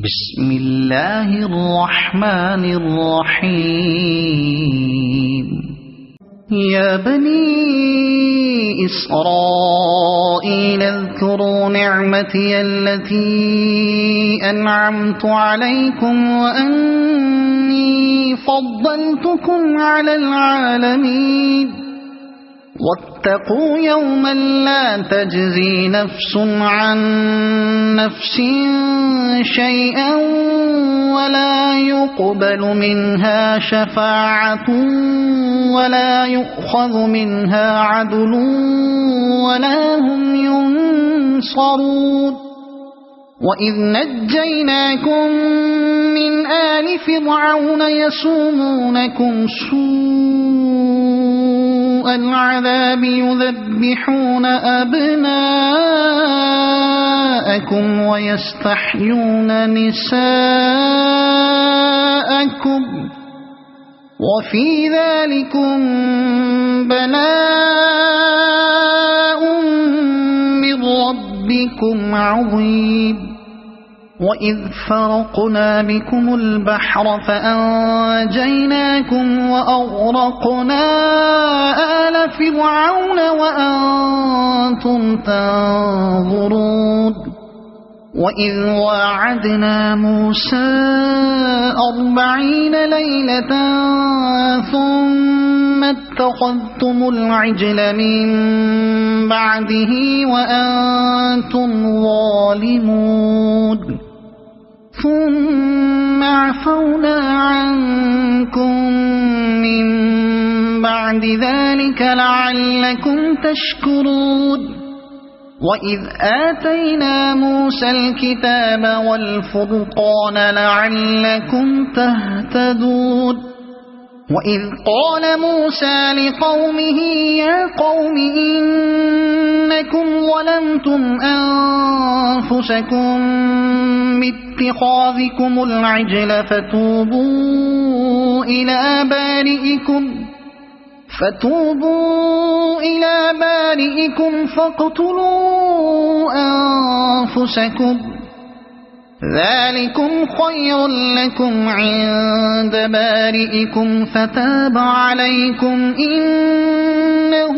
بسم الله الرحمن الرحيم يا بني إسرائيل اذكروا نعمتي التي أنعمت عليكم وأني فضلتكم على العالمين واتقوا يوما لا تجزي نفس عن نفس شيئا ولا يقبل منها شفاعة ولا يؤخذ منها عدل ولا هم ينصرون وإذ نجيناكم من آل فرعون يسومونكم سوء العذاب يذبحون أبناءكم ويستحيون نساءكم وفي ذلكم بلاء من ربكم عظيم وإذ فرقنا بكم البحر فأنجيناكم وأغرقنا آل فرعون وأنتم تنظرون وإذ واعدنا موسى 40 ليلة ثم اتخذتم العجل من بعده وأنتم ظالمون ثم عفونا عنكم من بعد ذلك لعلكم تشكرون وإذ آتينا موسى الكتاب والفرقان لعلكم تهتدون وإذ قال موسى لقومه يا قوم إنكم ظلمتم أنفسكم باتخاذكم العجل فتوبوا إلى بارئكم فاقتلوا أنفسكم ذلكم خير لكم عند بارئكم فتاب عليكم إنه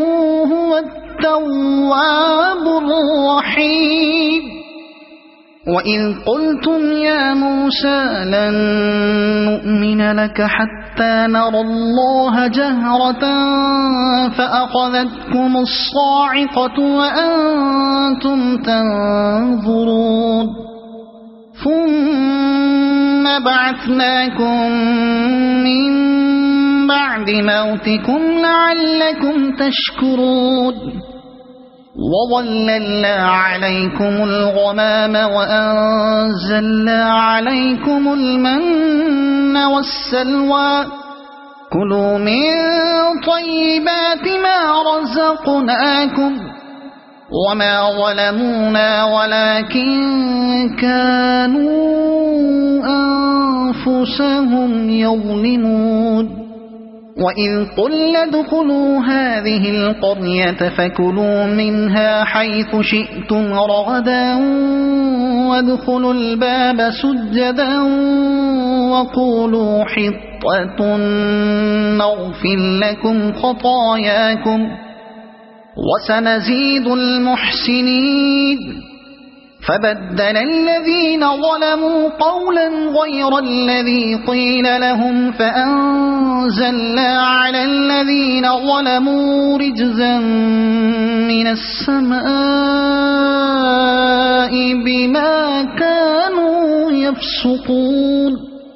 هو التواب الرحيم وإذ قلتم يا موسى لن نؤمن لك حتى نرى الله جهرة فأخذتكم الصاعقة وأنتم تنظرون ثم بعثناكم من بعد موتكم لعلكم تشكرون وظللنا عليكم الغمام وأنزلنا عليكم المن والسلوى كلوا من طيبات ما رزقناكم وما ظلمونا ولكن كانوا أنفسهم يظلمون وإذ قلنا ادخلوا هذه القرية فكلوا منها حيث شئتم رغدا وادخلوا الباب سجدا وقولوا حطة نغفر لكم خطاياكم وسنزيد المحسنين فبدل الذين ظلموا قولا غير الذي قيل لهم فأنزلنا على الذين ظلموا رجزا من السماء بما كانوا يفسقون